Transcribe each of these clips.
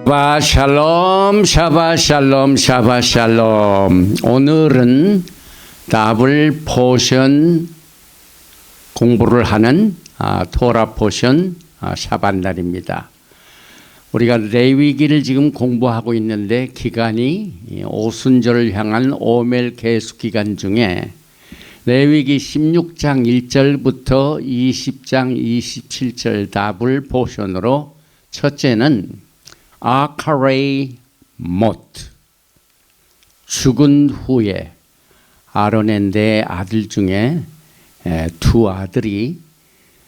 샤바샬롬 샤바샬롬 샤바샬롬. 오늘은 더블 포션 공부를 하는 토라 포션 샤밧 날입니다. 우리가 레위기를 지금 공부하고 있는데 기간이 오순절을 향한 오멜 계수 기간 중에 레위기 16장 1절부터 20장 27절 더블 포션으로 첫째는 아카레이 못, 죽은 후에 아론의 네 아들 중에 두 아들이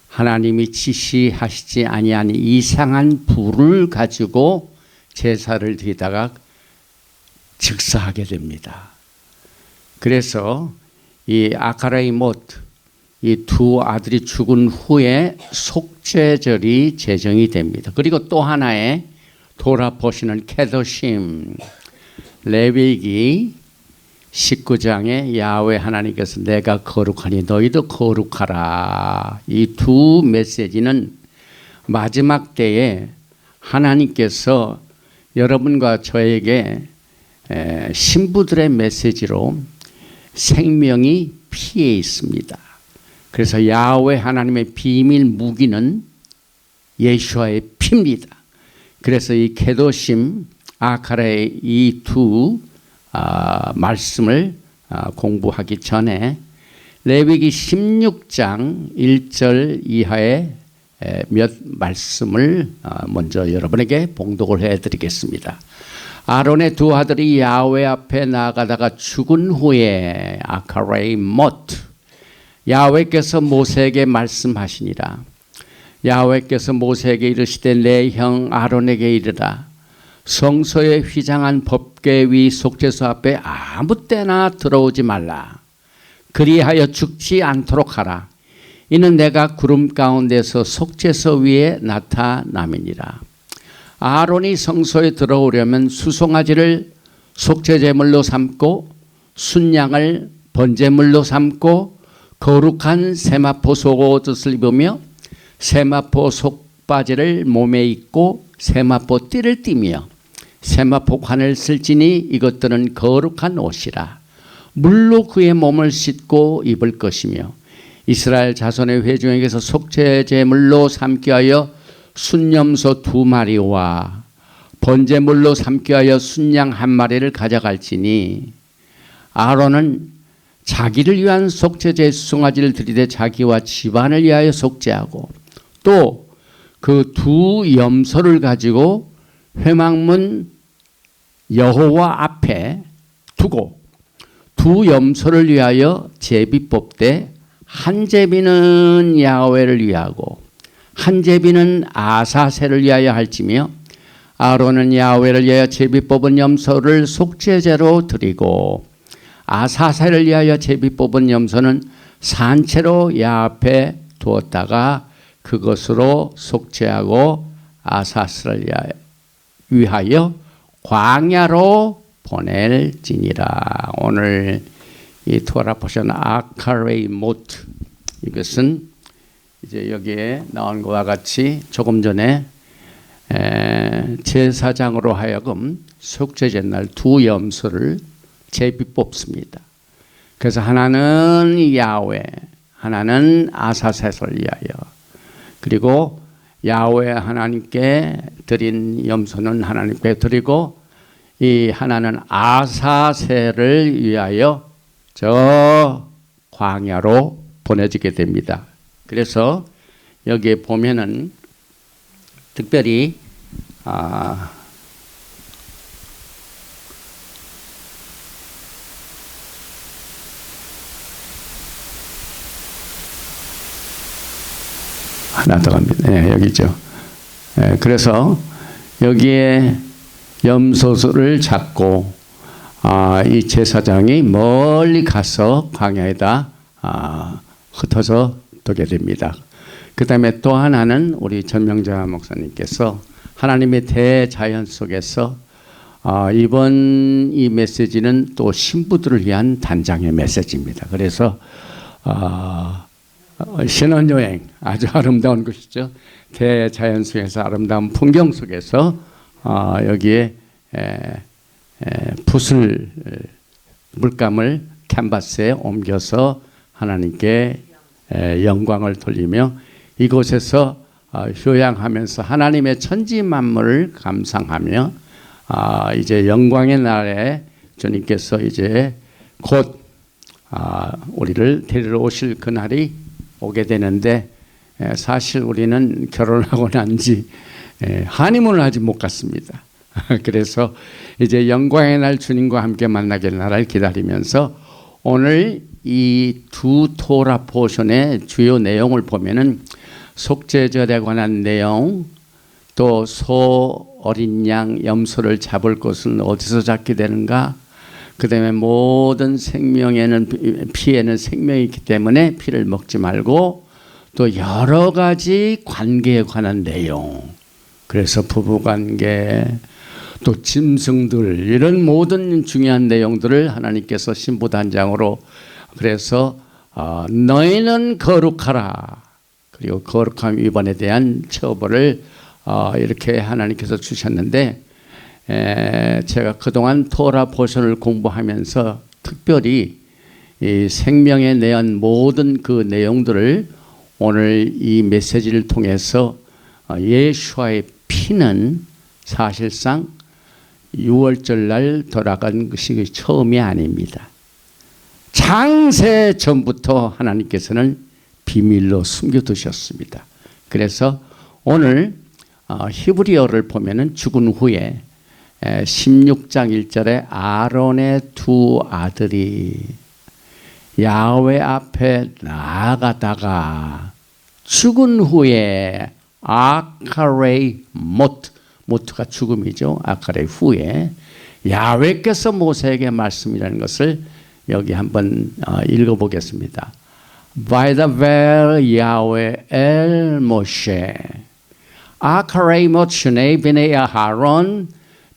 하나님이 지시하시지 아니한 이상한 불을 가지고 제사를 드리다가 즉사하게 됩니다. 그래서 이 아카레이 못, 이 두 아들이 죽은 후에 속죄절이 제정이 됩니다. 그리고 또 하나의 돌아보시는 케도심, 레위기 19장에 야훼 하나님께서 내가 거룩하니 너희도 거룩하라. 이 두 메시지는 마지막 때에 하나님께서 여러분과 저에게 신부들의 메시지로 생명이 피해 있습니다. 그래서 야훼 하나님의 비밀 무기는 예수와의 피입니다. 그래서 이 케도심, 아카레의 이 두 말씀을 공부하기 전에 레위기 16장 1절 이하의 몇 말씀을 먼저 여러분에게 봉독을 해드리겠습니다. 아론의 두 아들이 야훼 앞에 나아가다가 죽은 후에 아카레이 못, 야훼께서 모세에게 말씀하시니라. 야훼께서 모세에게 이르시되 내 형 아론에게 이르라. 성소에 휘장한 법궤 속죄소 앞에 아무 때나 들어오지 말라. 그리하여 죽지 않도록 하라. 이는 내가 구름 가운데서 속죄소 위에 나타남이니라. 아론이 성소에 들어오려면 수송아지를 속죄제물로 삼고 순양을 번제물로 삼고 거룩한 세마포 속옷을 입으며 세마포 속바지를 몸에 입고 세마포 띠를 띠며 세마포 관을 쓸지니 이것들은 거룩한 옷이라. 물로 그의 몸을 씻고 입을 것이며 이스라엘 자손의 회중에게서 속죄제물로 삼게 하여 순염소 2마리와 번제물로 삼게 하여 순양 1마리를 가져갈지니 아론은 자기를 위한 속죄제 수송아지를 드리되 자기와 집안을 위하여 속죄하고 또 그 두 염소를 가지고 회막문 여호와 앞에 두고 두 염소를 위하여 제비 뽑되 한 제비는 야훼를 위하고 한 제비는 아사셀을 위하여 할지며 아론은 야훼를 위하여 제비 뽑은 염소를 속죄제로 드리고 아사셀을 위하여 제비 뽑은 염소는 산채로 야 앞에 두었다가 그것으로 속죄하고 아사셀을 위하여 광야로 보낼지니라. 오늘 이 토라 포션 아카레이 못, 이것은 이제 여기에 나온 것과 같이 조금 전에 제사장으로 하여금 속죄제 날 두 염소를 제비 뽑습니다. 그래서 하나는 야훼, 하나는 아사셋을 위하여, 그리고 야훼 하나님께 드린 염소는 하나님께 드리고 이 하나는 아사셋을 위하여 저 광야로 보내지게 됩니다. 그래서 여기에 보면은 특별히 하나 더 갑니다. 네, 여기죠. 네, 그래서 여기에 염소를 잡고 이 제사장이 멀리 가서 광야에다 흩어져 두게 됩니다. 그 다음에 또 하나는 우리 전명자 목사님께서 하나님의 대자연 속에서 이번 이 메시지는 또 신부들을 위한 단장의 메시지입니다. 그래서 신혼여행 아주 아름다운 곳이죠. 대자연 속에서 아름다운 풍경 속에서 여기에 붓을 물감을 캔버스에 옮겨서 하나님께 영광을 돌리며 이곳에서 효양하면서 하나님의 천지 만물을 감상하며 이제 영광의 날에 주님께서 이제 곧 우리를 데리러 오실 그날이 오게 되는데 사실 우리는 결혼하고 난지 하니문을 아직 못 갔습니다. 그래서 이제 영광의 날 주님과 함께 만나게 날을 기다리면서 오늘 이 두 토라 포션의 주요 내용을 보면은 속죄절에 관한 내용, 또 소, 어린 양, 염소를 잡을 것은 어디서 잡게 되는가? 그 다음에 모든 생명에는 피에는 생명이 있기 때문에 피를 먹지 말고 또 여러 가지 관계에 관한 내용. 그래서 부부관계, 또 짐승들 이런 모든 중요한 내용들을 하나님께서 신부단장으로 그래서 너희는 거룩하라. 그리고 거룩함 위반에 대한 처벌을 이렇게 하나님께서 주셨는데 제가 그동안 토라 포션을 공부하면서 특별히 이 생명에 대한 모든 그 내용들을 오늘 이 메시지를 통해서 예수와의 피는 사실상 6월절 날 돌아간 것이 처음이 아닙니다. 창세 전부터 하나님께서는 비밀로 숨겨두셨습니다. 그래서 오늘 히브리어를 보면은 죽은 후에 16장 1절에 아론의 두 아들이 야훼 앞에 나아가다가 죽은 후에 아카레이 모트가 죽음이죠. 아카레이 후에 야훼께서 모세에게 말씀이라는 것을 여기 한번 읽어보겠습니다. וידבר יהוה אל משה אחרי מות שני בני אהרון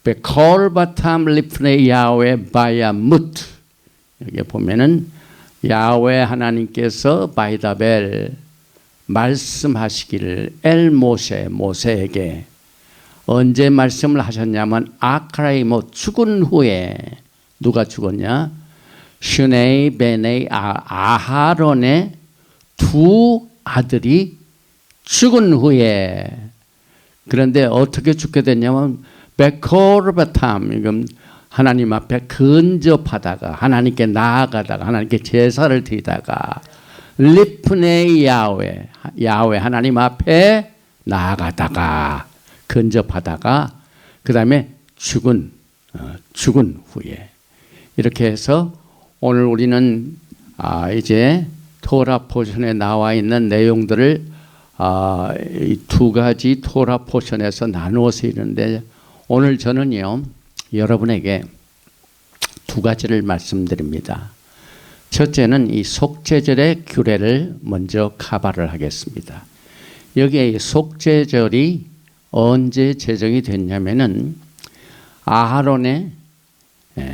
בכל בתם לפני יהוה וימות. 여기 보면은 야훼 하나님께서 바이다벨 말씀하시기를 엘 모세에게 언제 말씀을 하셨냐면 아카레이 못 죽은 후에 누가 죽었냐? 슈네이 베네이 아하론의 두 아들이 죽은 후에 그런데 어떻게 죽게 됐냐면 베코르바탐 이건 하나님 앞에 근접하다가 하나님께 나아가다가 하나님께 제사를 드리다가 리프네 야훼 하나님 앞에 나아가다가 근접하다가 그 다음에 죽은 후에 이렇게 해서 오늘 우리는 이제 토라 포션에 나와 있는 내용들을 이 두 가지 토라 포션에서 나누어서 있는데 오늘 저는요 여러분에게 두 가지를 말씀드립니다. 첫째는 이 속죄절의 규례를 먼저 카바를 하겠습니다. 여기에 이 속죄절이 언제 제정이 됐냐면은 아하론의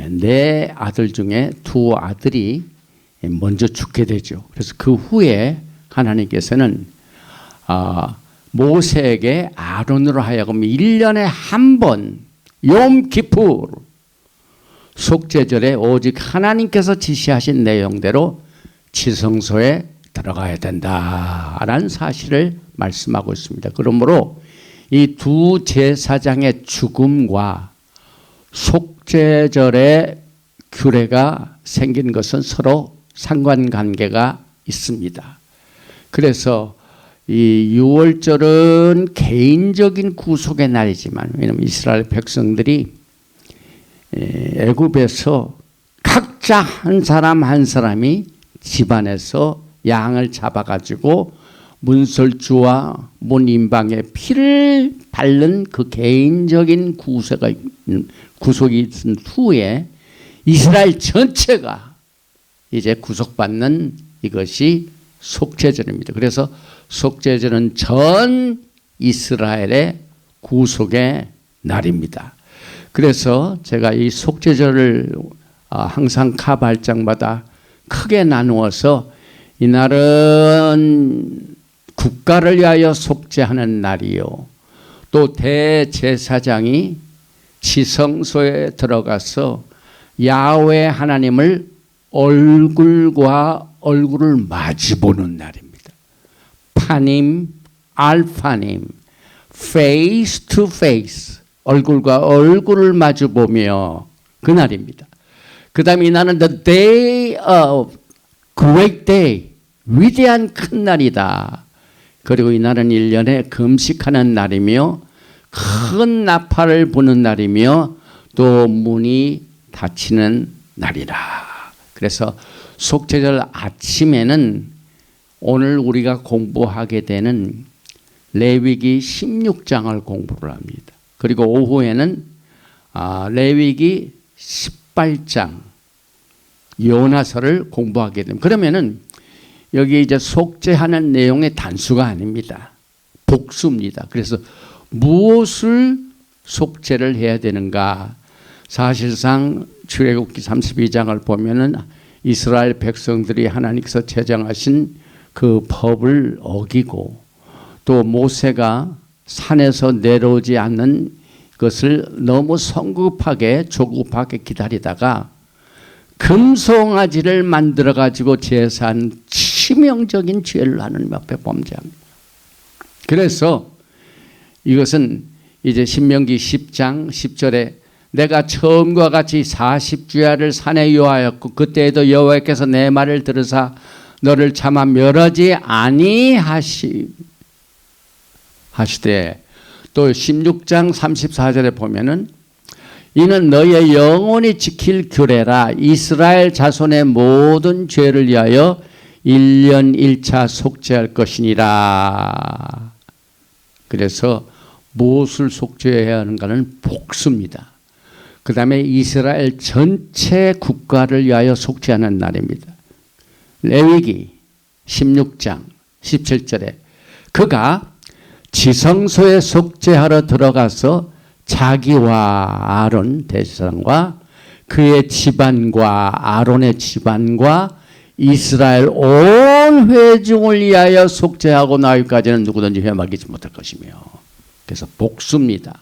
네 아들 중에 두 아들이 먼저 죽게 되죠. 그래서 그 후에 하나님께서는 모세에게 아론으로 하여금 1년에 한 번 욤키푸르 속죄절에 오직 하나님께서 지시하신 내용대로 지성소에 들어가야 된다라는 사실을 말씀하고 있습니다. 그러므로 이 두 제사장의 죽음과 속죄절의 규례가 생긴 것은 서로 상관관계가 있습니다. 그래서 이 6월절은 개인적인 구속의 날이지만 왜냐하면 이스라엘 백성들이 애굽에서 각자 한 사람 한 사람이 집안에서 양을 잡아가지고 문설주와 문인방의 피를 바른 그 개인적인 구속이 있은 후에 이스라엘 전체가 이제 구속받는 이것이 속죄절입니다. 그래서 속죄절은 전 이스라엘의 구속의 날입니다. 그래서 제가 이 속죄절을 항상 카발장마다 크게 나누어서 이날은 국가를 위하여 속죄하는 날이요 또 대제사장이 지성소에 들어가서 야훼 하나님을 얼굴과 얼굴을 마주보는 날입니다. 파님, 알파님, face to face, 얼굴과 얼굴을 마주보며 그날입니다. 그 다음에 이날은 the day of great day, 위대한 큰 날이다. 그리고 이날은 1년에 금식하는 날이며 큰 나팔을 부는 날이며 또 문이 닫히는 날이라. 그래서 속죄절 아침에는 오늘 우리가 공부하게 되는 레위기 16장을 공부를 합니다. 그리고 오후에는 레위기 18장 요나서를 공부하게 됩니다. 그러면은 여기 이제 속죄하는 내용의 단수가 아닙니다. 복수입니다. 그래서 무엇을 속죄를 해야 되는가? 사실상 출애굽기 32장을 보면은 이스라엘 백성들이 하나님께서 제정하신 그 법을 어기고 또 모세가 산에서 내려오지 않는 것을 너무 성급하게 조급하게 기다리다가 금송아지를 만들어 가지고 제사한 치명적인 죄를 하나님 앞에 범죄합니다. 그래서 이것은 이제 신명기 10장 10절에 내가 처음과 같이 40주야를 산에 요하였고 그때에도 여호와께서 내 말을 들으사 너를 차마 멸하지 아니하시되 또 16장 34절에 보면은 이는 너의 영원히 지킬 규례라 이스라엘 자손의 모든 죄를 위하여 1년 1차 속죄할 것이니라. 그래서 무엇을 속죄해야 하는가는 복수입니다. 그 다음에 이스라엘 전체 국가를 위하여 속죄하는 날입니다. 레위기 16장 17절에 그가 지성소에 속죄하러 들어가서 자기와 아론 대제사장과 그의 집안과 아론의 집안과 이스라엘 온 회중을 위하여 속죄하고 나기까지는 누구든지 회막이지 못할 것이며 그래서 복수입니다.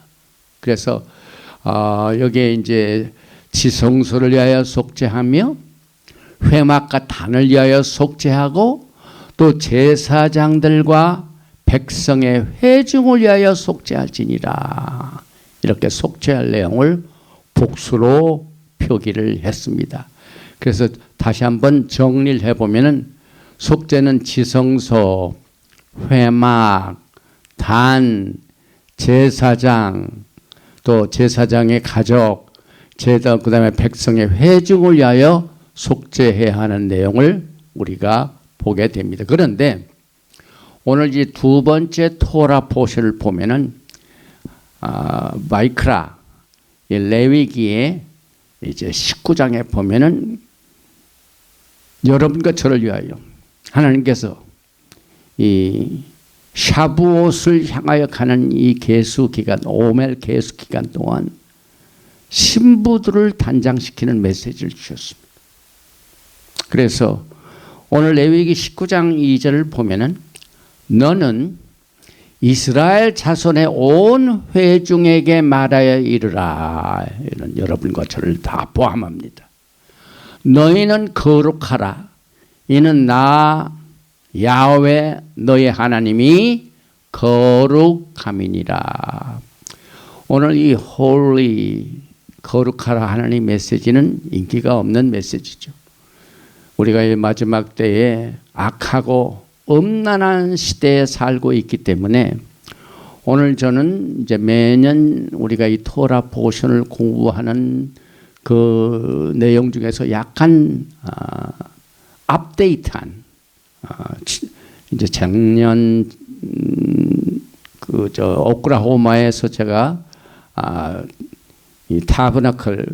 그래서 여기에 이제 지성소를 위하여 속죄하며 회막과 단을 위하여 속죄하고 또 제사장들과 백성의 회중을 위하여 속죄할지니라. 이렇게 속죄할 내용을 복수로 표기를 했습니다. 그래서 다시 한번 정리를 해보면은 속죄는 지성소, 회막, 단, 제사장, 또 제사장의 가족, 그 다음에 백성의 회중을 위하여 속죄해야 하는 내용을 우리가 보게 됩니다. 그런데 오늘 이 두 번째 토라 포션을 보면은 마이크라 레위기의 이제 19장에 보면은 여러분과 저를 위하여 하나님께서 이 샤부옷을 향하여 가는 이 계수 기간, 오멜 계수 기간 동안 신부들을 단장시키는 메시지를 주셨습니다. 그래서 오늘 레위기 19장 2절을 보면은 너는 이스라엘 자손의 온 회중에게 말하여 이르라. 이런 여러분과 저를 다 포함합니다. 너희는 거룩하라. 이는 나 야훼 너의 하나님이 거룩함이니라. 오늘 이 holy 거룩하라 하나님 메시지는 인기가 없는 메시지죠. 우리가 이 마지막 때에 악하고 음란한 시대에 살고 있기 때문에 오늘 저는 이제 매년 우리가 이 토라 포션을 공부하는 그 내용 중에서 약간 업데이트한 이제 작년 오클라호마에서 제가 이 타버나클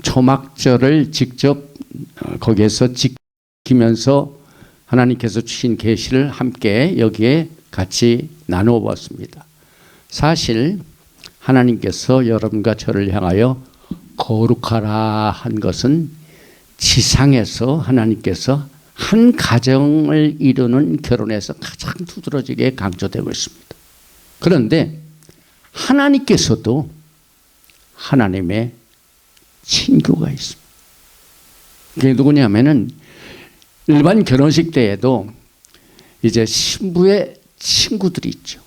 초막절을 직접 거기에서 지키면서 하나님께서 주신 계시를 함께 여기에 같이 나누어 봤습니다. 사실 하나님께서 여러분과 저를 향하여 거룩하라 한 것은 지상에서 하나님께서 한 가정을 이루는 결혼에서 가장 두드러지게 강조되고 있습니다. 그런데 하나님께서도 하나님의 친구가 있습니다. 그게 누구냐면은 일반 결혼식 때에도 이제 신부의 친구들이 있죠.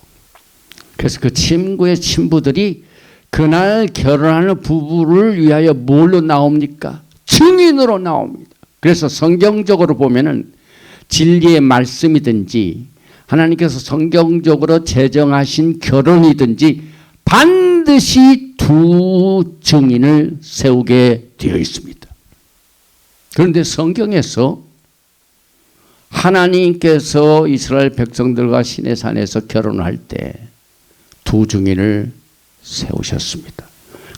그래서 그 친구의 친부들이 그날 결혼하는 부부를 위하여 뭘로 나옵니까? 증인으로 나옵니다. 그래서 성경적으로 보면은 진리의 말씀이든지 하나님께서 성경적으로 제정하신 결혼이든지 반드시 두 증인을 세우게 되어 있습니다. 그런데 성경에서 하나님께서 이스라엘 백성들과 시내산에서 결혼할 때 두 증인을 세우셨습니다.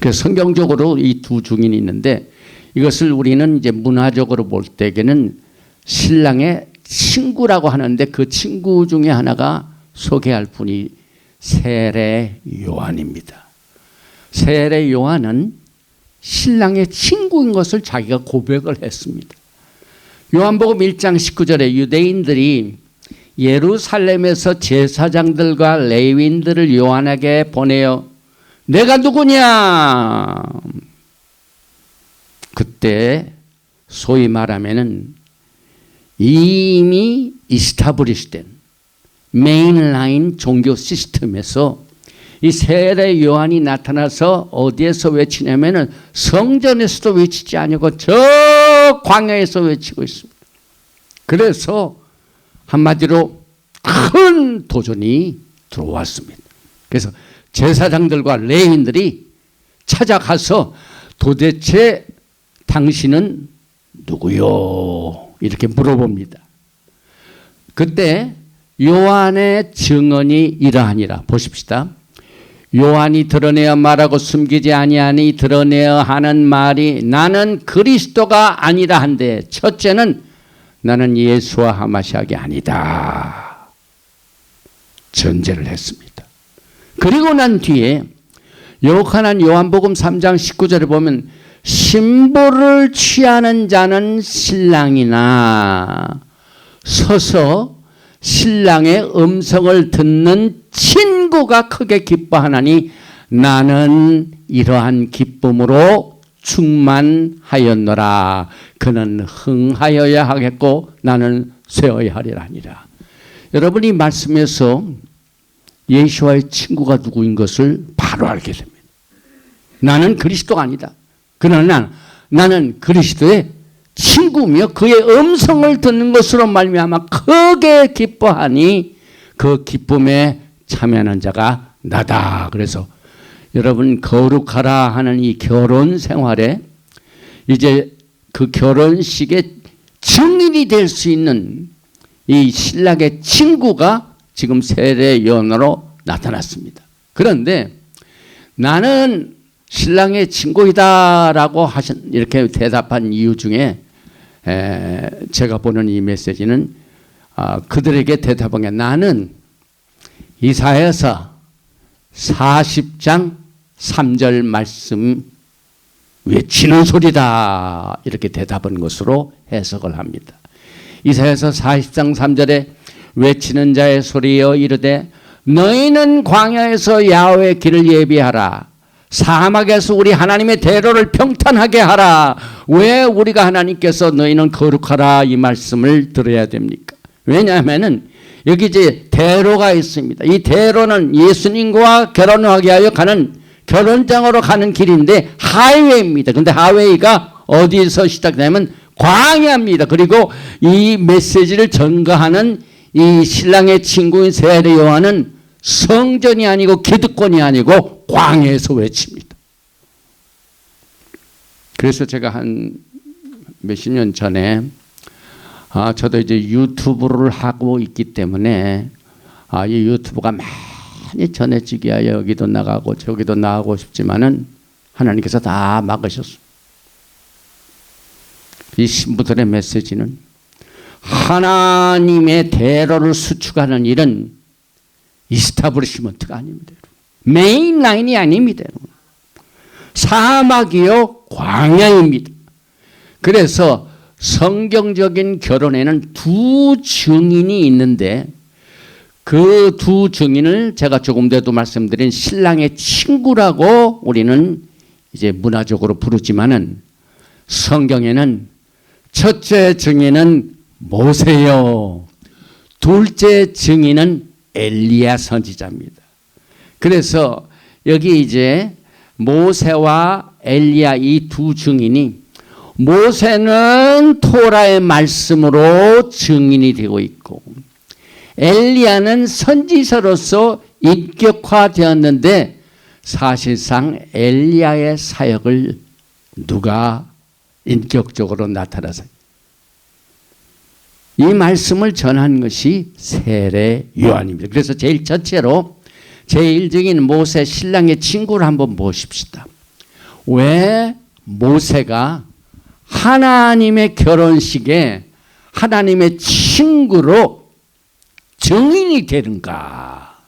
그래서 성경적으로 이 두 증인이 있는데 이것을 우리는 이제 문화적으로 볼 때에는 신랑의 친구라고 하는데 그 친구 중에 하나가 소개할 분이 세례 요한입니다. 세례 요한은 신랑의 친구인 것을 자기가 고백을 했습니다. 요한복음 1장 19절에 유대인들이 예루살렘에서 제사장들과 레위인들을 요한에게 보내어 내가 누구냐? 그때 소위 말하면은 이미 이스타브리시된 메인라인 종교 시스템에서 이 세례 요한이 나타나서 어디에서 외치냐면은 성전에서도 외치지 아니고 저 광야에서 외치고 있습니다. 그래서 한마디로 큰 도전이 들어왔습니다. 그래서 제사장들과 레위인들이 찾아가서 도대체 당신은 누구요? 이렇게 물어봅니다. 그때 요한의 증언이 이러하니라. 보십시다. 요한이 드러내어 말하고 숨기지 아니하니 드러내어 하는 말이 나는 그리스도가 아니라 한데 첫째는 나는 예수와 하마시아가 아니다. 전제를 했습니다. 그리고 난 뒤에 요한한 요한복음 3장 19절에 보면 신부를 취하는 자는 신랑이나 서서 신랑의 음성을 듣는 친구가 크게 기뻐하나니 나는 이러한 기쁨으로 충만하였노라. 그는 흥하여야 하겠고 나는 쇠어야 하리라 하니라. 여러분이 이 말씀에서 예수와의 친구가 누구인 것을 바로 알게 됩니다. 나는 그리스도가 아니다. 그러나 나는 그리스도의 친구며 그의 음성을 듣는 것으로 말미암아 크게 기뻐하니 그 기쁨에 참여하는 자가 나다. 그래서 여러분 거룩하라 하는 이 결혼 생활에 이제 그 결혼식의 증인이 될 수 있는 이 신랑의 친구가 지금 세례 요한으로 나타났습니다. 그런데 나는 신랑의 친구이다라고 이렇게 대답한 이유 중에 제가 보는 이 메시지는 그들에게 대답한 게 나는 이사야서 40장 3절 말씀 외치는 소리다 이렇게 대답한 것으로 해석을 합니다. 이사야서 40장 3절에 외치는 자의 소리여 이르되 너희는 광야에서 야훼의 길을 예비하라. 사막에서 우리 하나님의 대로를 평탄하게 하라. 왜 우리가 하나님께서 너희는 거룩하라 이 말씀을 들어야 됩니까? 왜냐하면은 여기 이제 대로가 있습니다. 이 대로는 예수님과 결혼하기 위하여 가는 결혼장으로 가는 길인데 하이웨이입니다. 근데 하이웨이가 어디서 시작되냐면 광야입니다. 그리고 이 메시지를 전가하는 이 신랑의 친구인 세례 요한은 성전이 아니고 기득권이 아니고 광야에서 외칩니다. 그래서 제가 한 몇십 년 전에 저도 이제 유튜브를 하고 있기 때문에 이 유튜브가 많이 전해지기 위하여 여기도 나가고 저기도 나가고 싶지만은 하나님께서 다 막으셨습니다. 이 신부들의 메시지는 하나님의 대로를 수축하는 일은 이스타블리시먼트가 아닙니다. 메인 라인이 아닙니다. 사막이요 광야입니다. 그래서 성경적인 결혼에는 두 증인이 있는데 그 두 증인을 제가 조금 전에도 말씀드린 신랑의 친구라고 우리는 이제 문화적으로 부르지만은 성경에는 첫째 증인은 모세요. 둘째 증인은 엘리야 선지자입니다. 그래서 여기 이제 모세와 엘리야 이 두 증인이 모세는 토라의 말씀으로 증인이 되고 있고 엘리야는 선지자로서 인격화되었는데 사실상 엘리야의 사역을 누가 인격적으로 나타나서 이 말씀을 전한 것이 세례 요한입니다. 그래서 제일 첫째로 제1증인 모세 신랑의 친구를 한번 보십시다. 왜 모세가 하나님의 결혼식에 하나님의 친구로 증인이 되는가?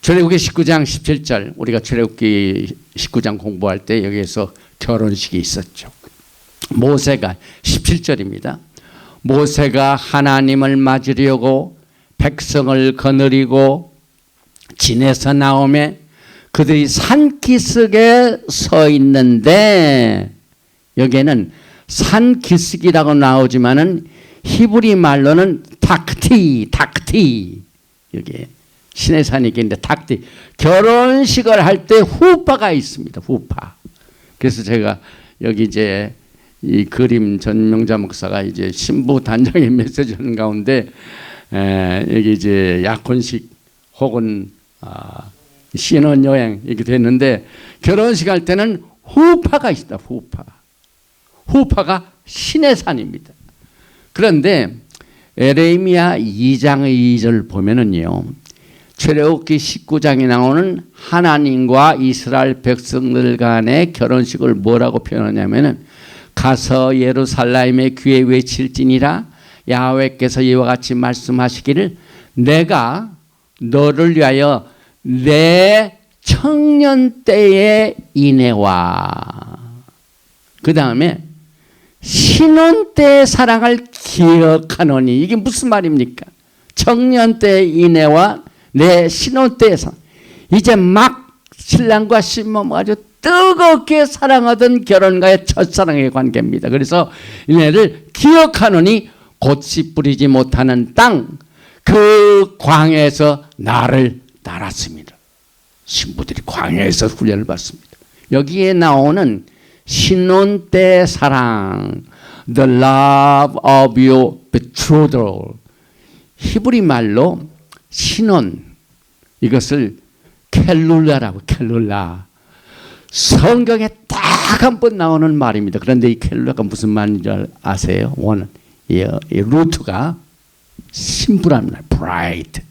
출애굽기 19장 17절 우리가 출애굽기 19장 공부할 때 여기에서 결혼식이 있었죠. 모세가 17절입니다. 모세가 하나님을 맞으려고 백성을 거느리고 진에서 나오매 그들이 산기슭에 서 있는데 여기에는 산기슭이라고 나오지만은 히브리 말로는 닥티 여기 시내산이 있는데 닥티 결혼식을 할 때 후파가 있습니다. 후파. 그래서 제가 여기 이제 이 그림 전명자 목사가 이제 신부 단장의 메시지 하는 가운데 여기 이제 약혼식 혹은 신혼여행 이렇게 됐는데 결혼식 할 때는 후파가 있다. 후파가 시내산입니다. 그런데 에레미야 2장의 2절 보면은요. 출애굽기 19장에 나오는 하나님과 이스라엘 백성들 간의 결혼식을 뭐라고 표현하냐면은 가서 예루살렘의 귀에 외칠지니라 야훼께서 이와 같이 말씀하시기를 내가 너를 위하여 내 청년 때의 인애와 그 다음에 신혼 때의 사랑을 기억하노니 이게 무슨 말입니까? 청년 때의 인애와 내 신혼 때의 사랑 이제 막 신랑과 신부가 아주 뜨겁게 사랑하던 결혼과의 첫사랑의 관계입니다. 그래서 이네를 기억하노니 꽃이 뿌리지 못하는 땅 그 광야에서 나를 따랐습니다. 신부들이 광야에서 훈련을 받습니다. 여기에 나오는 신혼 때 사랑 The love of your betrothal 히브리 말로 신혼 이것을 켈룰라라고 켈룰라 성경에 딱 한 번 나오는 말입니다. 그런데 이 켈룰라가 무슨 말인지 아세요? 이 루트가 신부라는 말 bride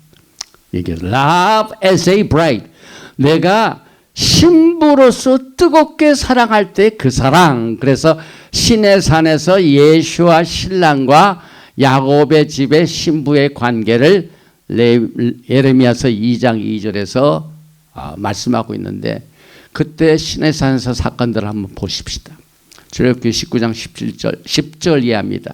이게 love as a bride 내가 신부로서 뜨겁게 사랑할 때 그 사랑 그래서 시내산에서 예수와 신랑과 야곱의 집의 신부의 관계를 예레미야서 2장 2절에서 말씀하고 있는데 그때 시내산에서 사건들을 한번 보십시다. 출애굽기 19장 10절 이하입니다.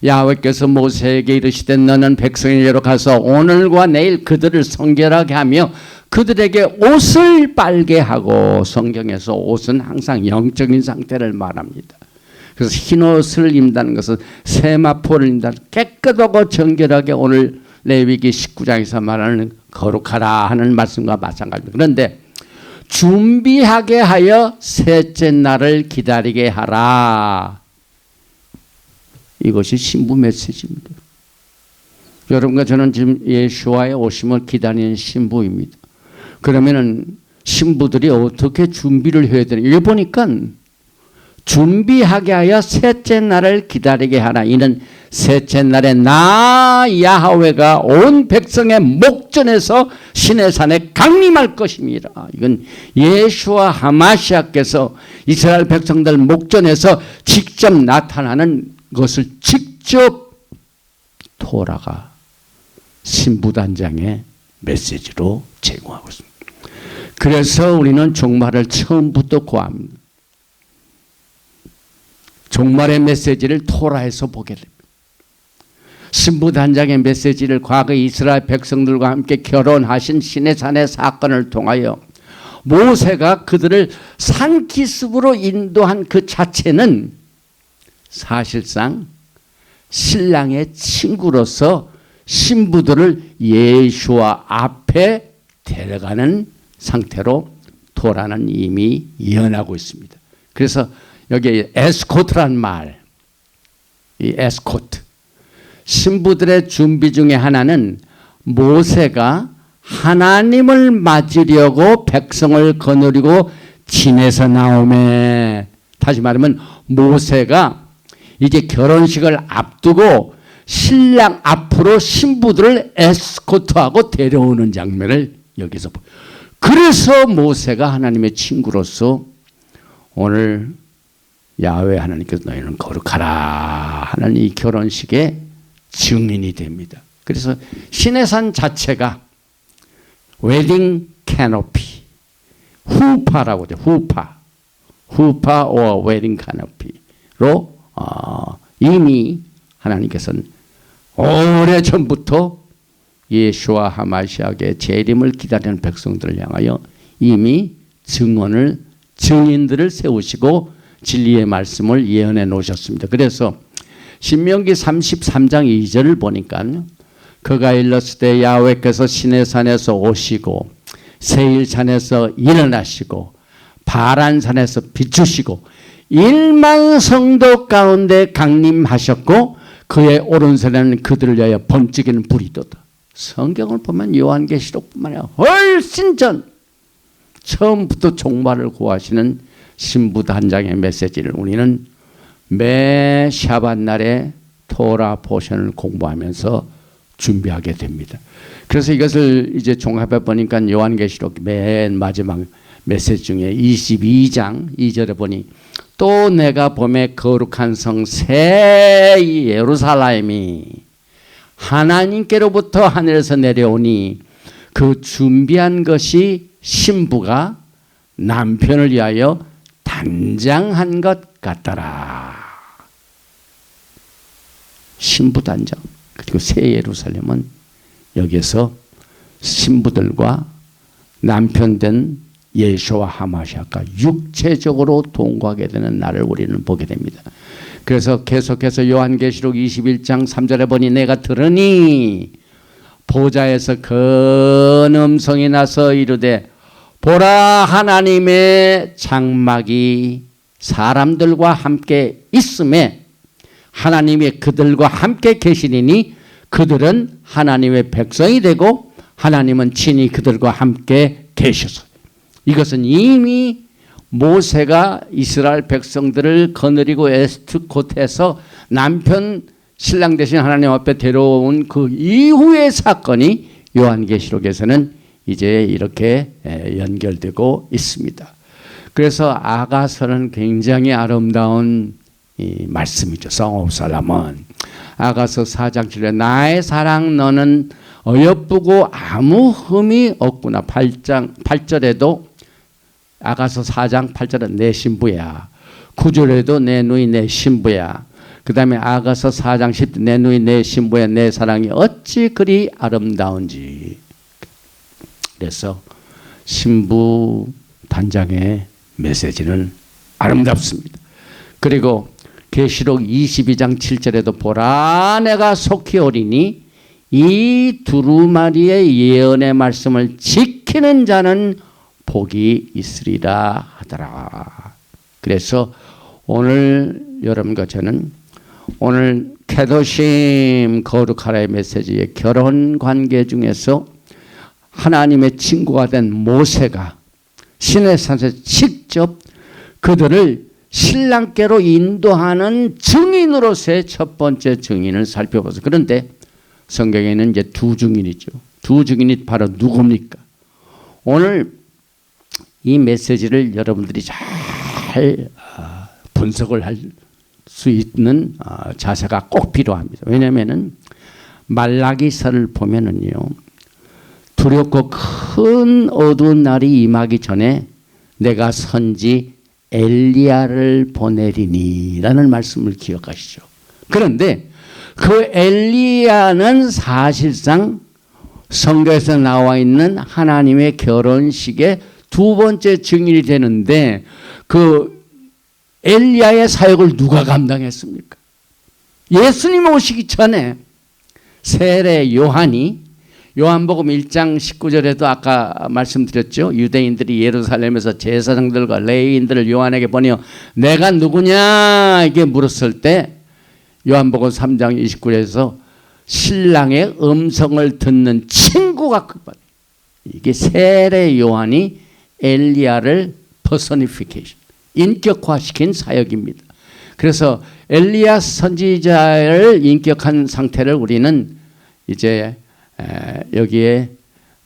야훼께서 모세에게 이르시되 너는 백성에게로 가서 오늘과 내일 그들을 성결하게 하며 그들에게 옷을 빨게 하고 성경에서 옷은 항상 영적인 상태를 말합니다. 그래서 흰 옷을 입는다는 것은 세마포를 입는다. 깨끗하고 정결하게 오늘 레위기 19장에서 말하는 거룩하라 하는 말씀과 마찬가지입니다. 그런데 준비하게 하여 셋째 날을 기다리게 하라. 이것이 신부 메시지입니다. 여러분과 저는 지금 예수와의 오심을 기다리는 신부입니다. 그러면은 신부들이 어떻게 준비를 해야 되나? 여기 보니까 준비하게 하여 셋째 날을 기다리게 하라. 이는 셋째 날에 나 야훼가 온 백성의 목전에서 시내산에 강림할 것입니다. 이건 예수와 하마시아께서 이스라엘 백성들 목전에서 직접 나타나는 것을 직접 토라가 신부단장의 메시지로 제공하고 있습니다. 그래서 우리는 종말을 처음부터 고합니다. 종말의 메시지를 토라에서 보게 됩니다. 신부단장의 메시지를 과거 이스라엘 백성들과 함께 결혼하신 시내산의 사건을 통하여 모세가 그들을 산기슭으로 인도한 그 자체는 사실상 신랑의 친구로서 신부들을 예수와 앞에 데려가는 상태로 토라는 이미 예언하고 있습니다. 그래서 여기 에스코트란 말, 이 에스코트, 신부들의 준비 중에 하나는 모세가 하나님을 맞으려고 백성을 거느리고 진에서 나오매. 다시 말하면 모세가 이제 결혼식을 앞두고 신랑 앞으로 신부들을 에스코트하고 데려오는 장면을 여기서 보. 그래서 모세가 하나님의 친구로서 오늘 야훼 하나님께서 너희는 거룩하라 하는 이 결혼식의 증인이 됩니다. 그래서 시내산 자체가 웨딩 캐노피, 후파라고 하죠. 후파 or 웨딩 캐노피로 이미 하나님께서는 오래전부터 예수와 하마시아의 재림을 기다리는 백성들을 향하여 이미 증인들을 세우시고 진리의 말씀을 예언해 놓으셨습니다. 그래서 신명기 33장 2절을 보니까 그가 일렀을 때 야훼께서 시내산에서 오시고 세일산에서 일어나시고 바란산에서 비추시고 1만 성도 가운데 강림하셨고 그의 오른손에는 그들을 위하여 번쩍이는 불이 있도다. 성경을 보면 요한계시록뿐만 아니라 훨씬 전 처음부터 종말을 구하시는 신부단장의 메시지를 우리는 매 샤밧 날에 토라 포션을 공부하면서 준비하게 됩니다. 그래서 이것을 이제 종합해 보니까 요한계시록 맨 마지막 메시지 중에 22장 2절에 보니 또 내가 봄에 거룩한 성 새 예루살렘이 하나님께로부터 하늘에서 내려오니 그 준비한 것이 신부가 남편을 위하여 단장한 것 같더라. 신부 단장. 그리고 새 예루살렘은 여기에서 신부들과 남편 된 예수와 하마시아가 육체적으로 동거하게 되는 날을 우리는 보게 됩니다. 그래서 계속해서 요한계시록 21장 3절에 보니 내가 들으니 보좌에서 큰 음성이 나서 이르되 보라 하나님의 장막이 사람들과 함께 있음에 하나님이 그들과 함께 계시리니 그들은 하나님의 백성이 되고 하나님은 친히 그들과 함께 계셔서 이것은 이미 모세가 이스라엘 백성들을 거느리고 에스코트에서 남편 신랑 대신 하나님 앞에 데려온 그 이후의 사건이 요한계시록에서는 이제 이렇게 연결되고 있습니다. 그래서 아가서는 굉장히 아름다운 이 말씀이죠. Song of Solomon. 아가서 4장 7절에 나의 사랑 너는 어여쁘고 아무 흠이 없구나. 8절에도 아가서 4장 8절은 내 신부야. 9절에도 내 누이 내 신부야. 그 다음에 아가서 4장 10절 내 누이 내 신부야. 내 사랑이 어찌 그리 아름다운지. 그래서 신부 단장의 메시지는 아름답습니다. 그리고 계시록 22장 7절에도 보라 내가 속히 오리니 이 두루마리의 예언의 말씀을 지키는 자는 복이 있으리라 하더라. 그래서 오늘 여러분과 저는 오늘 케도심 거룩하라의 메시지의 결혼 관계 중에서 하나님의 친구가 된 모세가 시내산에서 직접 그들을 신랑께로 인도하는 증인으로서의 첫 번째 증인을 살펴보세요. 그런데 성경에는 이제 두 증인이죠. 두 증인이 바로 누굽니까? 오늘 이 메시지를 여러분들이 잘 분석을 할 수 있는 자세가 꼭 필요합니다. 왜냐하면 말라기서를 보면은요, 두렵고 큰 어두운 날이 임하기 전에 내가 선지 엘리야를 보내리니라는 말씀을 기억하시죠. 그런데 그 엘리야는 사실상 성경에서 나와 있는 하나님의 결혼식의 두 번째 증인이 되는데 그 엘리야의 사역을 누가 감당했습니까? 예수님 오시기 전에 세례 요한이 요한복음 1장 19절에도 아까 말씀드렸죠. 유대인들이 예루살렘에서 제사장들과 레위인들을 요한에게 보내어 내가 누구냐 이게 물었을 때 요한복음 3장 29절에서 신랑의 음성을 듣는 친구가 급받아. 이게 세례 요한이 엘리야를 퍼서니피케이션, 인격화시킨 사역입니다. 그래서 엘리야 선지자를 인격한 상태를 우리는 이제 여기에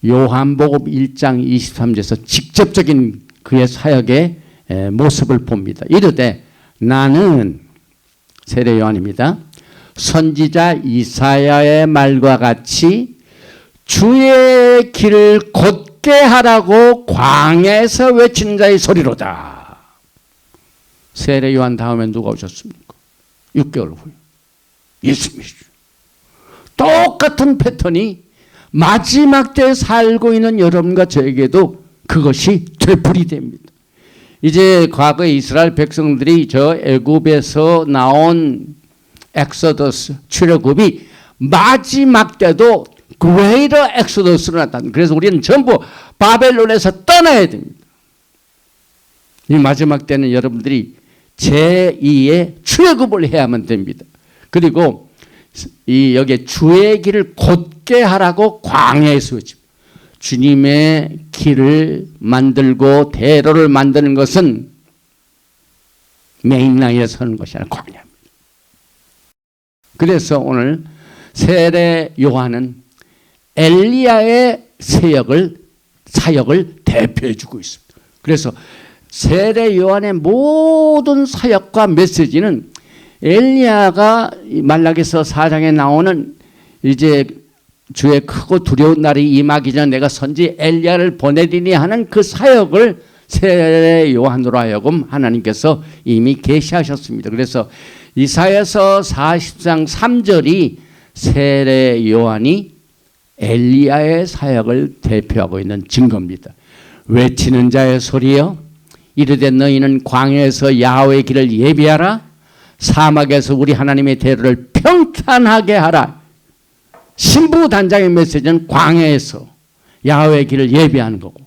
요한복음 1장 23절에서 직접적인 그의 사역의 모습을 봅니다. 이르되 나는 세례 요한입니다. 선지자 이사야의 말과 같이 주의 길을 곧게 하라고 광야에서 외치는 자의 소리로다. 세례 요한 다음에 누가 오셨습니까? 6개월 후에 예수님이시죠. 똑같은 패턴이 마지막 때에 살고 있는 여러분과 저에게도 그것이 되풀이 됩니다. 이제 과거 이스라엘 백성들이 저 애굽에서 나온 엑소더스 출애굽이 마지막 때도 그레이터 엑소더스로 나타납니다. 그래서 우리는 전부 바벨론에서 떠나야 됩니다. 이 마지막 때는 여러분들이 제2의 출애굽을 해야만 됩니다. 그리고 이 여기에 주의 길을 곧게 하라고 광야에서 외칩니다. 주님의 길을 만들고 대로를 만드는 것은 메인 라인에 서는 것이 아니라 광야입니다. 그래서 오늘 세례 요한은 엘리야의 사역을 대표해 주고 있습니다. 그래서 세례 요한의 모든 사역과 메시지는 엘리야가 말라기서 4장에 나오는 이제 주의 크고 두려운 날이 임하기 전 내가 선지 엘리야를 보내리니 하는 그 사역을 세례 요한으로 하여금 하나님께서 이미 계시하셨습니다. 그래서 이사야서 40장 3절이 세례 요한이 엘리야의 사역을 대표하고 있는 증거입니다. 외치는 자의 소리여 이르되 너희는 광야에서 야훼의 길을 예비하라 사막에서 우리 하나님의 대로를 평탄하게 하라. 신부 단장의 메시지는 광야에서 야훼의 길을 예비하는 거고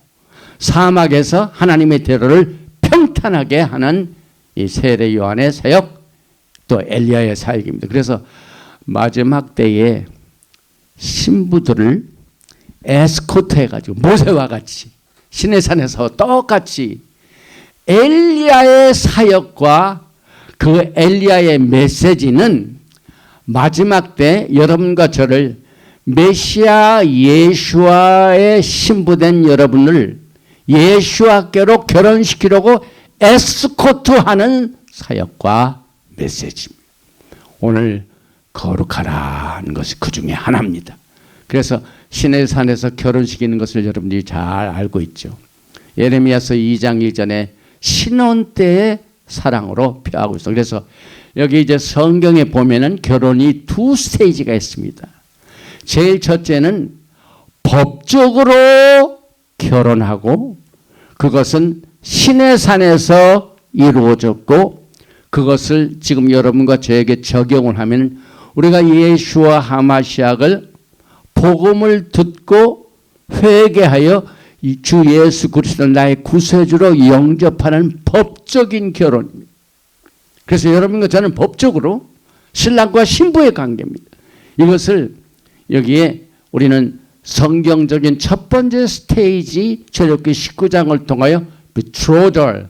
사막에서 하나님의 대로를 평탄하게 하는 이 세례 요한의 사역 또 엘리야의 사역입니다. 그래서 마지막 때에 신부들을 에스코트 해가지고 모세와 같이 시내산에서 똑같이 엘리야의 사역과 그 엘리야의 메시지는 마지막 때 여러분과 저를 메시아 예수와의 신부된 여러분을 예수와께로 결혼시키려고 에스코트하는 사역과 메시지입니다. 오늘 거룩하라는 것이 그 중에 하나입니다. 그래서 시내산에서 결혼시키는 것을 여러분들이 잘 알고 있죠. 예레미야서 2장 1절에 신혼 때의 사랑으로 표하고 있어. 그래서 여기 이제 성경에 보면은 결혼이 두 스테이지가 있습니다. 제일 첫째는 법적으로 결혼하고 그것은 시내산에서 이루어졌고 그것을 지금 여러분과 저에게 적용을 하면 우리가 예수와 하마시약을 복음을 듣고 회개하여 주 예수 그리스도를 나의 구세주로 영접하는 법적인 결혼입니다. 그래서 여러분과 저는 법적으로 신랑과 신부의 관계입니다. 이것을 여기에 우리는 성경적인 첫 번째 스테이지 출애굽기 19장을 통하여 betrothal,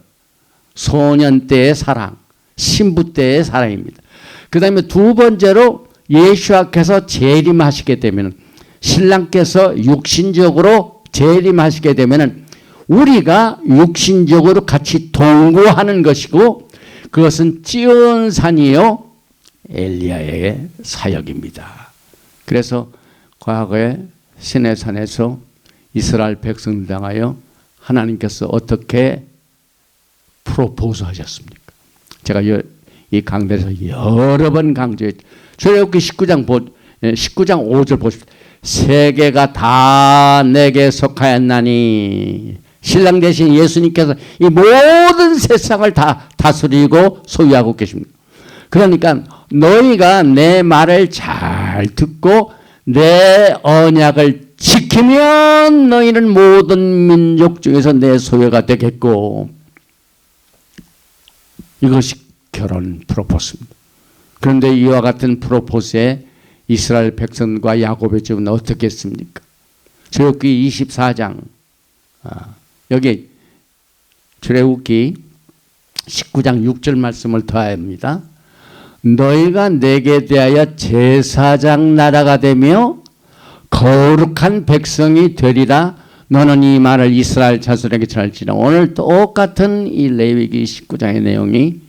소년 때의 사랑, 신부 때의 사랑입니다. 그 다음에 두 번째로 예수께서 재림하시게 되면 신랑께서 육신적으로 재림하시게 되면 우리가 육신적으로 같이 동거하는 것이고 그것은 찌온산이요 엘리야의 사역입니다. 그래서 과거에 시내산에서 이스라엘 백성들 향하여 하나님께서 어떻게 프로포즈 하셨습니까? 제가 이 강단에서 여러 번 강조했죠. 출애굽기 19장 5절 보십시오. 세계가 다 내게 속하였나니, 신랑 대신 예수님께서 이 모든 세상을 다 다스리고 소유하고 계십니다. 그러니까 너희가 내 말을 잘 듣고 내 언약을 지키면 너희는 모든 민족 중에서 내 소유가 되겠고, 이것이 결혼 프로포즈입니다. 그런데 이와 같은 프로포즈에 이스라엘 백성과 야곱의 집은 어떻게 했습니까? 출애굽기 24장 여기 출애굽기 19장 6절 말씀을 더합니다. 너희가 내게 대하여 제사장 나라가 되며 거룩한 백성이 되리라. 너는 이 말을 이스라엘 자손에게 전할지라. 오늘 똑같은 이 레위기 19장의 내용이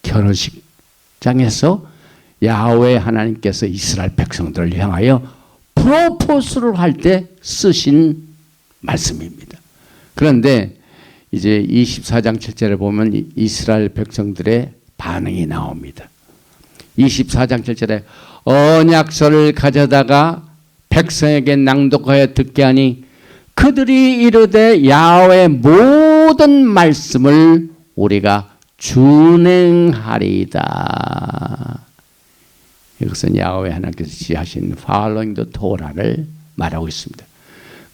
결혼식장에서 야훼 하나님께서 이스라엘 백성들을 향하여 프로포즈를 할 때 쓰신 말씀입니다. 그런데 이제 24장 7절에 보면 이스라엘 백성들의 반응이 나옵니다. 24장 7절에 언약서를 가져다가 백성에게 낭독하여 듣게 하니 그들이 이르되 야훼의 모든 말씀을 우리가 준행하리이다. 이것은 야훼 하나님께서 지하신 following the Torah를 말하고 있습니다.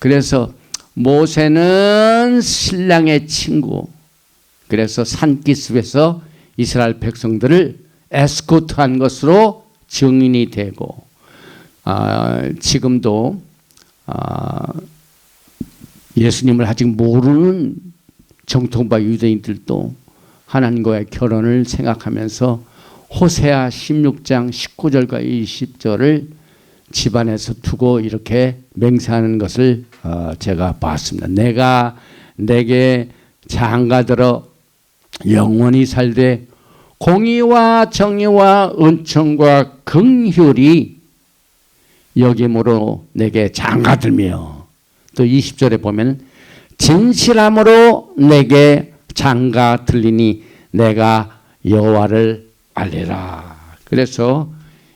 그래서 모세는 신랑의 친구, 그래서 산기슭에서 이스라엘 백성들을 에스코트한 것으로 증인이 되고, 지금도 예수님을 아직 모르는 정통파 유대인들도 하나님과의 결혼을 생각하면서 호세아 16장 19절과 20절을 집안에서 두고 이렇게 맹세하는 것을 제가 봤습니다. 내가 내게 장가들어 영원히 살되 공의와 정의와 은총과 긍휼이 여김으로 내게 장가들며, 또 20절에 보면 진실함으로 내게 장가들리니 내가 여호와를 알리라. 그래서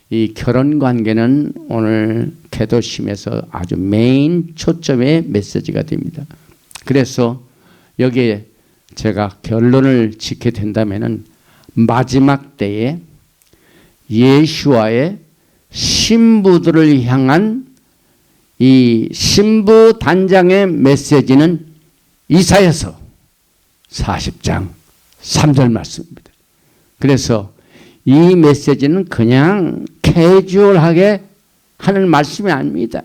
이 결혼 관계는 오늘 계도심에서 아주 메인 초점의 메시지가 됩니다. 그래서 여기에 제가 결론을 짓게 된다면은 마지막 때에 예수와의 신부들을 향한 이 신부 단장의 메시지는 이사야서 40장 3절 말씀입니다. 그래서 이 메시지는 그냥 캐주얼하게 하는 말씀이 아닙니다.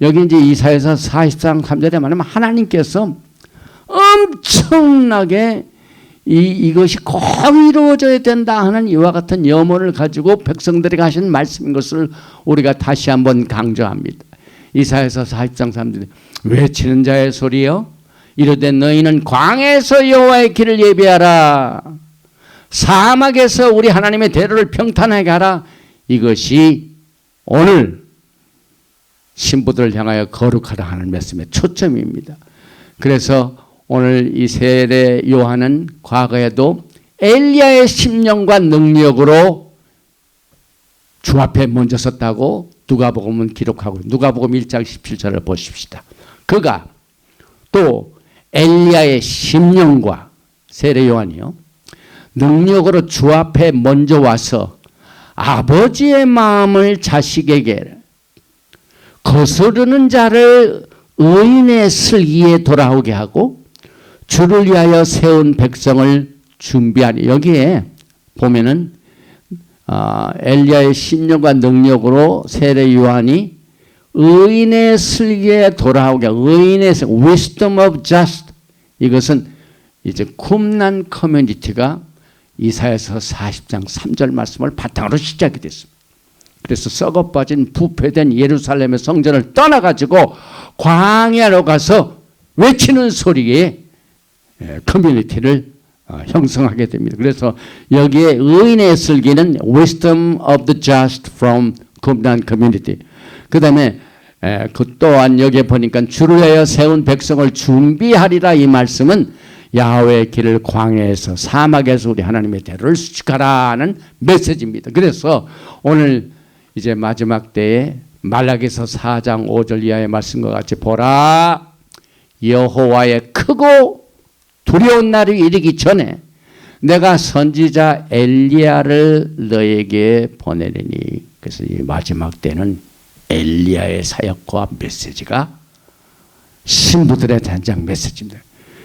여기 이제 이사야서 40장 3절에 말하면 하나님께서 엄청나게 이것이 꼭 이루어져야 된다 하는 이와 같은 염원을 가지고 백성들에게 하신 말씀인 것을 우리가 다시 한번 강조합니다. 이사야서 40장 3절에 외치는 자의 소리여 이르되 너희는 광야에서 여호와의 길을 예비하라. 사막에서 우리 하나님의 대로를 평탄하게 하라. 이것이 오늘 신부들을 향하여 거룩하라 하는 말씀의 초점입니다. 그래서 오늘 이 세례 요한은 과거에도 엘리야의 심령과 능력으로 주 앞에 먼저 섰다고 누가복음은 기록하고, 누가복음 1장 17절을 보십시다. 그가 또 엘리야의 심령과, 세례 요한이요, 능력으로 주 앞에 먼저 와서 아버지의 마음을 자식에게, 거스르는 자를 의인의 슬기에 돌아오게 하고 주를 위하여 세운 백성을 준비하니, 여기에 보면은 엘리야의 심령과 능력으로 세례 요한이 의인의 슬기에 돌아오게, 의인의 wisdom of just, 이것은 이제 쿰난 커뮤니티가 이사야서 40장 3절 말씀을 바탕으로 시작이 됐습니다. 그래서 썩어 빠진 부패된 예루살렘의 성전을 떠나가지고 광야로 가서 외치는 소리에 커뮤니티를 형성하게 됩니다. 그래서 여기에 의인의 슬기는 wisdom of the just from 쿰난 community. 그 다음에 그 또한 여기에 보니까 주를 위하여 세운 백성을 준비하리라, 이 말씀은 야훼의 길을 광야에서 사막에서 우리 하나님의 대로를 수축하라는 메시지입니다. 그래서 오늘 이제 마지막 때에 말라기서 4장 5절 이하의 말씀과 같이 보라 여호와의 크고 두려운 날이 이르기 전에 내가 선지자 엘리야를 너에게 보내리니. 그래서 이 마지막 때는 엘리야의 사역과 메시지가 신부들의 단장 메시지입니다.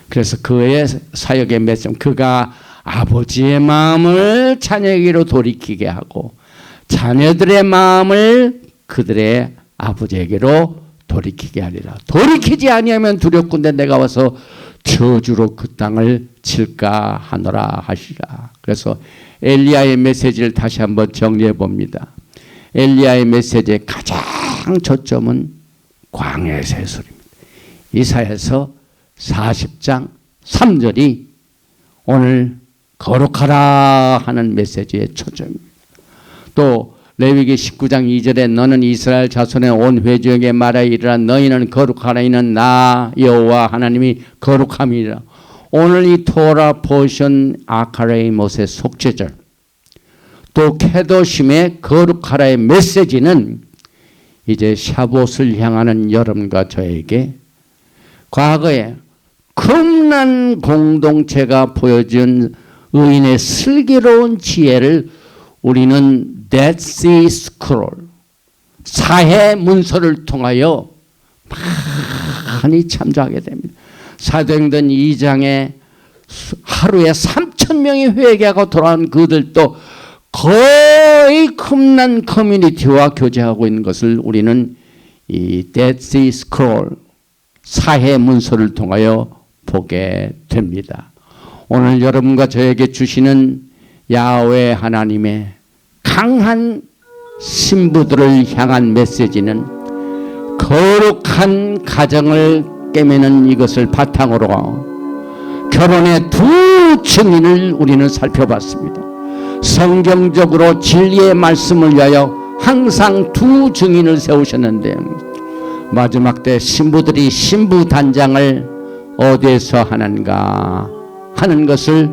그래서 그의 사역의 메시지, 그가 아버지의 마음을 자녀에게로 돌이키게 하고 자녀들의 마음을 그들의 아버지에게로 돌이키게 하리라. 돌이키지 아니하면 두렵군데 내가 와서 저주로 그 땅을 칠까 하노라 하시라. 그래서 엘리야의 메시지를 다시 한번 정리해 봅니다. 엘리야의 메시지의 가장 초점은 광야에서의 소리입니다. 이사야서 40장 3절이 오늘 거룩하라 하는 메시지의 초점입니다. 또 레위기 19장 2절에 너는 이스라엘 자손의 온 회중에게 말하여 이르라 너희는 거룩하라 이는 나 여호와 하나님이 거룩함이라. 오늘 이 토라 포션 아카레이못의 속죄절 또 케도심의 거룩하라의 메시지는 이제 샤봇을 향하는 여러분과 저에게 과거에 겁난 공동체가 보여준 의인의 슬기로운 지혜를 우리는 Dead Sea Scroll 사해 문서를 통하여 많이 참조하게 됩니다. 사도행전 2장에 하루에 3,000명이 회개하고 돌아온 그들도 거의 겁난 커뮤니티와 교제하고 있는 것을 우리는 이 Dead Sea Scroll 사해 문서를 통하여 보게 됩니다. 오늘 여러분과 저에게 주시는 야훼 하나님의 강한 신부들을 향한 메시지는 거룩한 가정을 깨매는 이것을 바탕으로 결혼의 두 증인을 우리는 살펴봤습니다. 성경적으로 진리의 말씀을 위하여 항상 두 증인을 세우셨는데 마지막 때 신부들이 신부 단장을 어디에서 하는가 하는 것을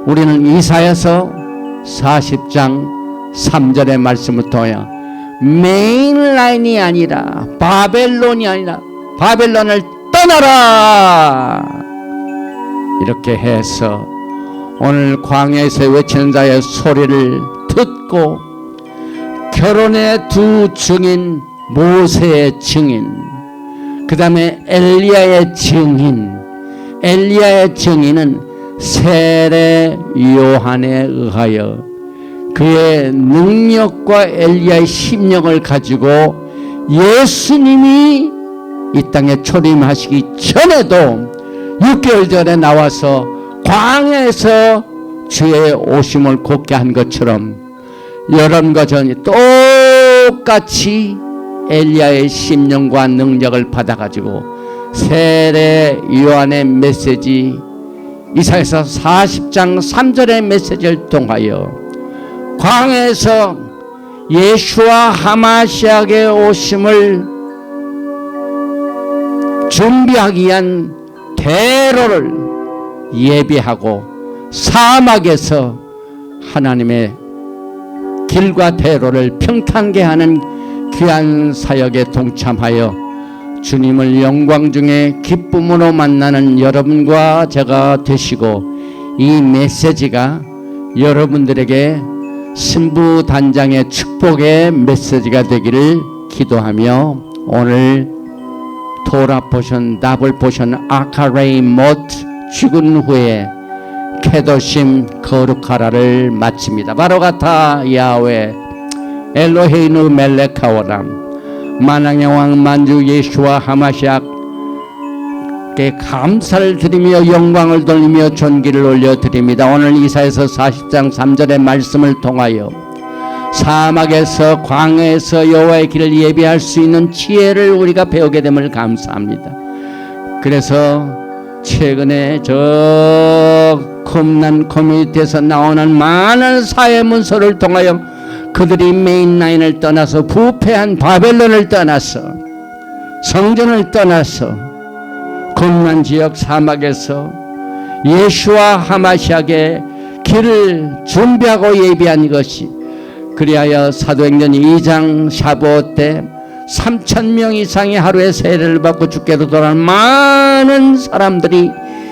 우리는 이사야서 40장 3절의 말씀을 통하여 메인라인이 아니라 바벨론이 아니라 바벨론을 떠나라 이렇게 해서 오늘 광야에서 외치는 자의 소리를 듣고 결혼의 두 증인 모세의 증인 그 다음에 엘리야의 증인 엘리야의 증인은 세례 요한에 의하여 그의 능력과 엘리야의 심령을 가지고 예수님이 이 땅에 초림하시기 전에도 6개월 전에 나와서 광야에서 주의 오심을 곧게 한 것처럼 여러분과 저는 똑같이 엘리야의 심령과 능력을 받아가지고 세례 요한의 메시지 이사야서 40장 3절의 메시지를 통하여 광야에서 예수와 하마시아의 오심을 준비하기 위한 대로를 예비하고 사막에서 하나님의 길과 대로를 평탄케 하는 귀한 사역에 동참하여 주님을 영광 중에 기쁨으로 만나는 여러분과 제가 되시고 이 메시지가 여러분들에게 신부 단장의 축복의 메시지가 되기를 기도하며 오늘 토라 포션, 다블 포션, 아카레이못 죽은 후에 케도심 거룩하라를 마칩니다. 바로 같아 야훼 엘로헤이누 멜레카오람 만왕의 왕 만주 예수와 하마시아께 감사를 드리며 영광을 돌리며 존귀를 올려드립니다. 오늘 이사야서 40장 3절의 말씀을 통하여 사막에서 광야에서 여호와의 길을 예비할 수 있는 지혜를 우리가 배우게 됨을 감사합니다. 그래서 최근에 저 겁난 커뮤니티에서 나오는 많은 사회 문서를 통하여 그들이 메인라인을 떠나서 부패한 바벨론을 떠나서 성전을 떠나서 겁난 지역 사막에서 예수와 하마시아에게 길을 준비하고 예비한 것이, 그리하여 사도행전 2장 샤브옷 때 3,000명 이상이 하루에 세례를 받고 주께로 돌아온 많은 사람들이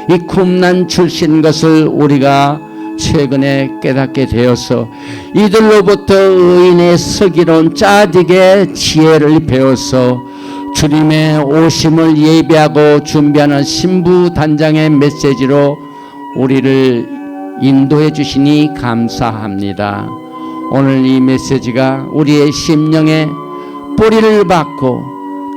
이 쿰난 출신 것을 우리가 최근에 깨닫게 되어서 이들로부터 의인의 슬기로운 짜디게 지혜를 배워서 주님의 오심을 예비하고 준비하는 신부 단장의 메시지로 우리를 인도해 주시니 감사합니다. 오늘 이 메시지가 우리의 심령에 뿌리를 받고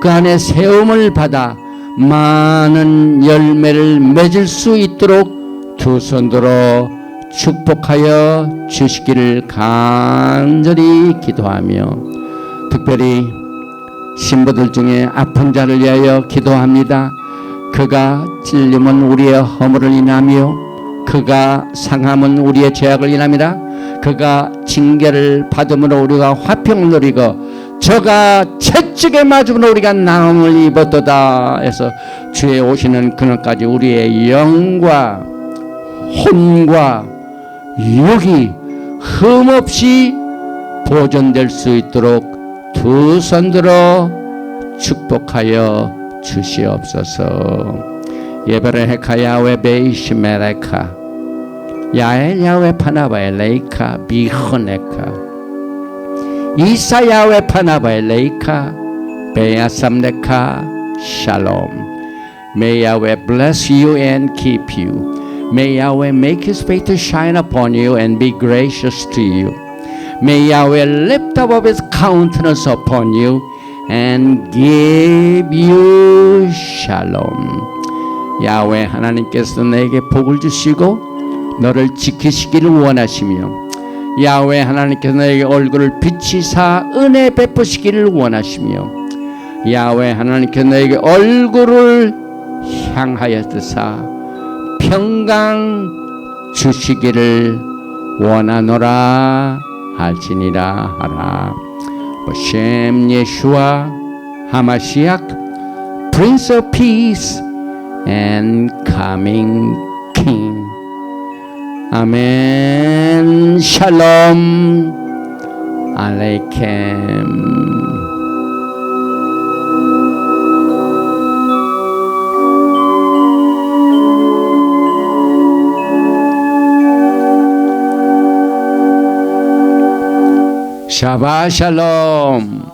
그 안에 세움을 받아 많은 열매를 맺을 수 있도록 두 손 들어 축복하여 주시기를 간절히 기도하며, 특별히 신부들 중에 아픈 자를 위하여 기도합니다. 그가 찔림은 우리의 허물을 인하며 그가 상함은 우리의 죄악을 인함이라. 그가 징계를 받음으로 우리가 화평을 누리고 저가 채찍에 맞음으로 우리가 나음을 입었도다 해서 주의 오시는 그날까지 우리의 영과 혼과 육이 흠없이 보존될 수 있도록 두 손 들어 축복하여 주시옵소서. 예베레헤카 야외 베이시메레카 야엘 야외 파나바에 레이카 비호네카 이사 야외 파나바에 레이카 베야삼레카 샬롬. May Yahweh bless you and keep you. May Yahweh make His face to shine upon you and be gracious to you. May Yahweh lift up His countenance upon you and give you shalom. 야훼 하나님께서 내게 복을 주시고 너를 지키시기를 원하시며, 야훼 하나님께서 너에게 얼굴을 비치사 은혜 베푸시기를 원하시며, 야훼 하나님께서 너에게 얼굴을 향하여 드사 평강 주시기를 원하노라 할지니라 하라. 버셈 예수와 하마시악 Prince of Peace and coming King. 아멘. 샬롬 알레이켐. 샤바 샬롬.